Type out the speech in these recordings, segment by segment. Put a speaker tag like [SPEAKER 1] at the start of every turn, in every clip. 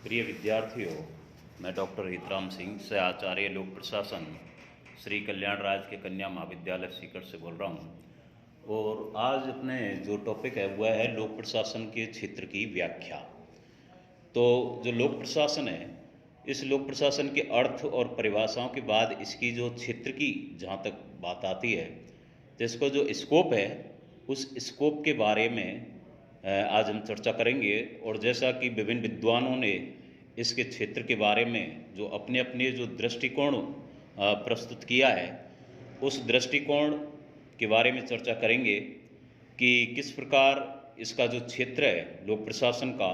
[SPEAKER 1] प्रिय विद्यार्थियों, मैं डॉक्टर हितराम सिंह से आचार्य लोक प्रशासन श्री कल्याण राज के कन्या महाविद्यालय सीकर से बोल रहा हूँ। और आज अपने जो टॉपिक है वह है लोक प्रशासन के क्षेत्र की व्याख्या। तो जो लोक प्रशासन है, इस लोक प्रशासन के अर्थ और परिभाषाओं के बाद इसकी जो क्षेत्र की जहाँ तक बात आती है, तो इसका जो स्कोप है उस स्कोप के बारे में आज हम चर्चा करेंगे। और जैसा कि विभिन्न विद्वानों ने इसके क्षेत्र के बारे में जो अपने अपने जो दृष्टिकोण प्रस्तुत किया है, उस दृष्टिकोण के बारे में चर्चा करेंगे कि किस प्रकार इसका जो क्षेत्र है लोक प्रशासन का,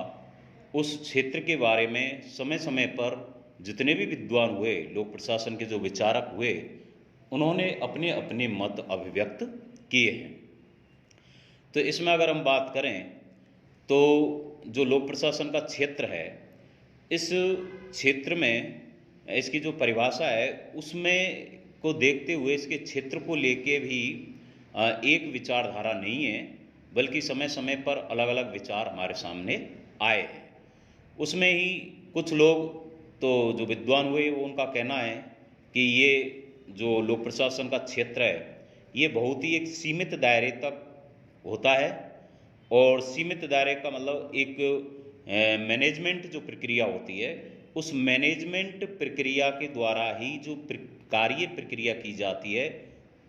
[SPEAKER 1] उस क्षेत्र के बारे में समय समय पर जितने भी विद्वान हुए, लोक प्रशासन के जो विचारक हुए, उन्होंने अपने अपने मत अभिव्यक्त किए हैं। तो इसमें अगर हम बात करें तो जो लोक प्रशासन का क्षेत्र है, इस क्षेत्र में इसकी जो परिभाषा है उसमें को देखते हुए इसके क्षेत्र को लेके भी एक विचारधारा नहीं है, बल्कि समय समय पर अलग अलग विचार हमारे सामने आए हैं। उसमें ही कुछ लोग तो जो विद्वान हुए वो उनका कहना है कि ये जो लोक प्रशासन का क्षेत्र है ये बहुत ही एक सीमित दायरे तक होता है, और सीमित दायरे का मतलब एक मैनेजमेंट जो प्रक्रिया होती है, उस मैनेजमेंट प्रक्रिया के द्वारा ही जो कार्य प्रक्रिया की जाती है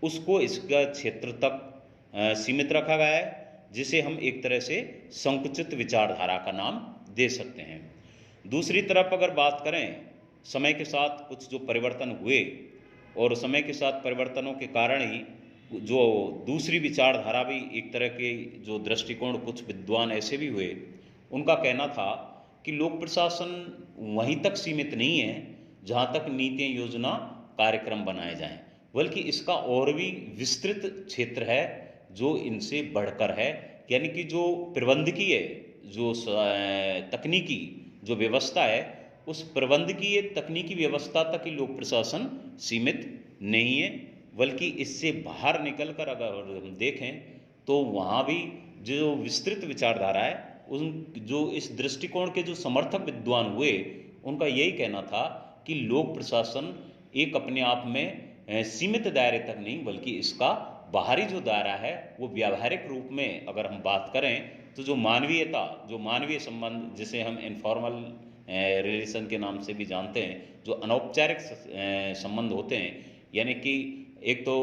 [SPEAKER 1] उसको इसका क्षेत्र तक सीमित रखा गया है, जिसे हम एक तरह से संकुचित विचारधारा का नाम दे सकते हैं। दूसरी तरफ अगर बात करें, समय के साथ कुछ जो परिवर्तन हुए और समय के साथ परिवर्तनों के कारण ही जो दूसरी विचारधारा भी एक तरह के जो दृष्टिकोण कुछ विद्वान ऐसे भी हुए, उनका कहना था कि लोक प्रशासन वहीं तक सीमित नहीं है जहाँ तक नीतियाँ, योजना, कार्यक्रम बनाए जाएं, बल्कि इसका और भी विस्तृत क्षेत्र है जो इनसे बढ़कर है। यानी कि जो प्रबंधकीय जो तकनीकी जो व्यवस्था है, उस प्रबंधकीय तकनीकी व्यवस्था तक ही लोक प्रशासन सीमित नहीं है, बल्कि इससे बाहर निकलकर अगर हम देखें तो वहाँ भी जो विस्तृत विचारधारा है, उन जो इस दृष्टिकोण के जो समर्थक विद्वान हुए, उनका यही कहना था कि लोक प्रशासन एक अपने आप में सीमित दायरे तक नहीं, बल्कि इसका बाहरी जो दायरा है वो व्यावहारिक रूप में अगर हम बात करें तो जो मानवीयता, जो मानवीय संबंध, जिसे हम इनफॉर्मल रिलेशन के नाम से भी जानते हैं, जो अनौपचारिक संबंध होते हैं, यानी कि एक तो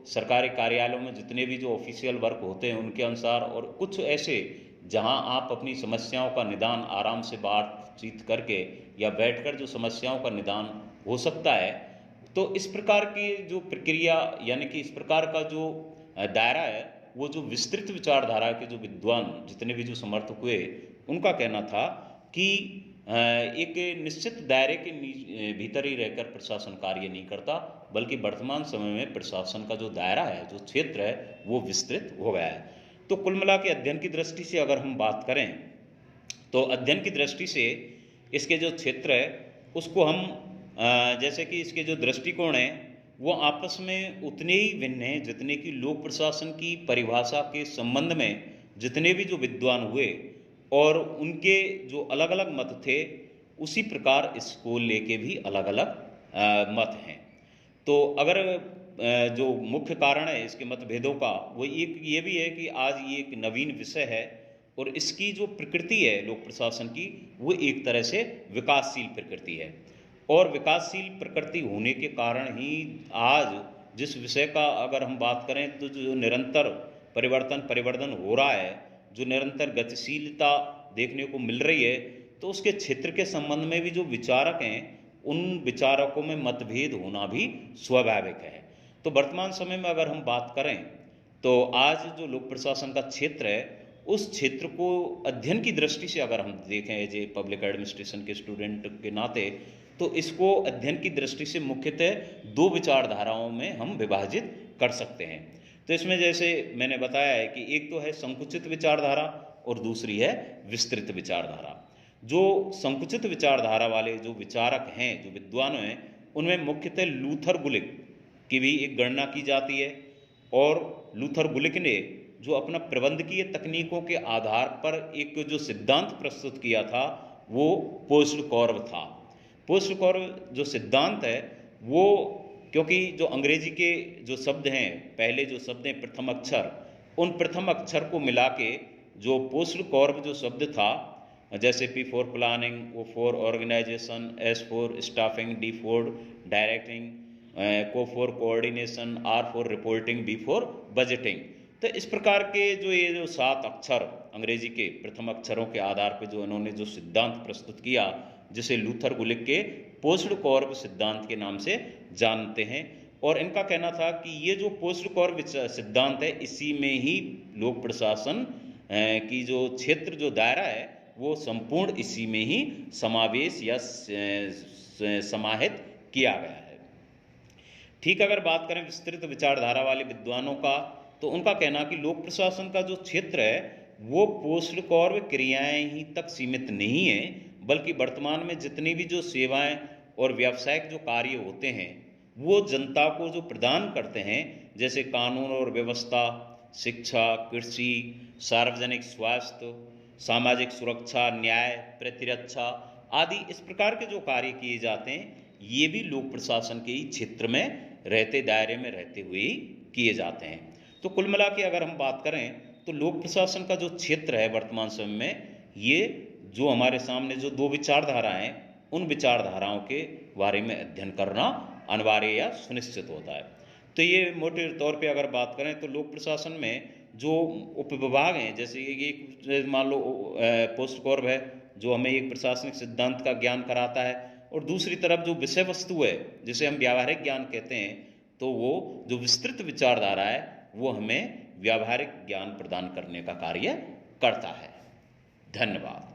[SPEAKER 1] सरकारी कार्यालयों में जितने भी जो ऑफिशियल वर्क होते हैं उनके अनुसार, और कुछ ऐसे जहां आप अपनी समस्याओं का निदान आराम से बातचीत करके या बैठकर जो समस्याओं का निदान हो सकता है। तो इस प्रकार की जो प्रक्रिया, यानी कि इस प्रकार का जो दायरा है, वो जो विस्तृत विचारधारा के जो विद्वान जितने भी जो समर्थक हुए, उनका कहना था कि एक निश्चित दायरे के भीतर ही रहकर प्रशासन कार्य नहीं करता, बल्कि वर्तमान समय में प्रशासन का जो दायरा है, जो क्षेत्र है, वो विस्तृत हो गया है। तो कुल मिला के अध्ययन की दृष्टि से अगर हम बात करें तो अध्ययन की दृष्टि से इसके जो क्षेत्र है उसको हम जैसे कि इसके जो दृष्टिकोण है वो आपस में उतने ही भिन्न हैं जितने कि लोक प्रशासन की परिभाषा के संबंध में जितने भी जो विद्वान हुए और उनके जो अलग अलग मत थे, उसी प्रकार इसको लेके भी अलग अलग मत हैं। तो अगर जो मुख्य कारण है इसके मतभेदों का, वो एक ये भी है कि आज ये एक नवीन विषय है और इसकी जो प्रकृति है लोक प्रशासन की, वो एक तरह से विकासशील प्रकृति है, और विकासशील प्रकृति होने के कारण ही आज जिस विषय का अगर हम बात करें तो जो निरंतर परिवर्तन हो रहा है, जो निरंतर गतिशीलता देखने को मिल रही है, तो उसके क्षेत्र के संबंध में भी जो विचारक हैं, उन विचारकों में मतभेद होना भी स्वाभाविक है। तो वर्तमान समय में अगर हम बात करें तो आज जो लोक प्रशासन का क्षेत्र है, उस क्षेत्र को अध्ययन की दृष्टि से अगर हम देखें एज ए पब्लिक एडमिनिस्ट्रेशन के स्टूडेंट के नाते, तो इसको अध्ययन की दृष्टि से मुख्यतः दो विचारधाराओं में हम विभाजित कर सकते हैं। तो इसमें जैसे मैंने बताया है कि एक तो है संकुचित विचारधारा और दूसरी है विस्तृत विचारधारा। जो संकुचित विचारधारा वाले जो विचारक हैं, जो विद्वान हैं, उनमें मुख्यतः लूथर गुलिक की भी एक गणना की जाती है, और लूथर गुलिक ने जो अपना प्रबंधकीय तकनीकों के आधार पर एक जो सिद्धांत प्रस्तुत किया था, वो पोस्ट कॉर्व था। पोस्ट कॉर्व जो सिद्धांत है वो, क्योंकि जो अंग्रेजी के जो शब्द हैं, पहले जो शब्द हैं प्रथम अक्षर, उन प्रथम अक्षर को मिला के जो पोस्ट कॉर्व जो शब्द था, जैसे P for planning, O for organisation, S for staffing, D for directing, Co for coordination, R for reporting, B for budgeting. तो इस प्रकार के जो ये जो 7 अक्षर अंग्रेजी के प्रथम अक्षरों के आधार पर जो इन्होंने जो सिद्धांत प्रस्तुत किया, जिसे लूथर गुलिक के पोस्ट कॉर्व सिद्धांत के नाम से जानते हैं। और इनका कहना था कि ये जो पोस्ट कॉर्व सिद्धांत है, इसी में ही लोक प्रशासन की जो क्षेत्र जो दायरा है वो संपूर्ण इसी में ही समावेश या समाहित किया गया है। ठीक, अगर बात करें विस्तृत विचारधारा वाले विद्वानों का, तो उनका कहना कि लोक प्रशासन का जो क्षेत्र है वो पोस्ट कॉर्व क्रियाएं ही तक सीमित नहीं है, बल्कि वर्तमान में जितनी भी जो सेवाएं और व्यावसायिक जो कार्य होते हैं वो जनता को जो प्रदान करते हैं, जैसे कानून और व्यवस्था, शिक्षा, कृषि, सार्वजनिक स्वास्थ्य, सामाजिक सुरक्षा, न्याय, प्रतिरक्षा आदि, इस प्रकार के जो कार्य किए जाते हैं ये भी लोक प्रशासन के ही क्षेत्र में रहते, दायरे में रहते हुए ही किए जाते हैं। तो कुल मिला के अगर हम बात करें तो लोक प्रशासन का जो क्षेत्र है वर्तमान समय में, ये जो हमारे सामने जो 2 विचारधाराएं हैं, उन विचारधाराओं के बारे में अध्ययन करना अनिवार्य या सुनिश्चित होता है। तो ये मोटे तौर पे अगर बात करें तो लोक प्रशासन में जो उपविभाग हैं, जैसे एक मान लो पोस्ट कॉर्व है जो हमें एक प्रशासनिक सिद्धांत का ज्ञान कराता है, और दूसरी तरफ जो विषय वस्तु है जिसे हम व्यावहारिक ज्ञान कहते हैं, तो वो जो विस्तृत विचारधारा है वो हमें व्यावहारिक ज्ञान प्रदान करने का कार्य करता है। धन्यवाद।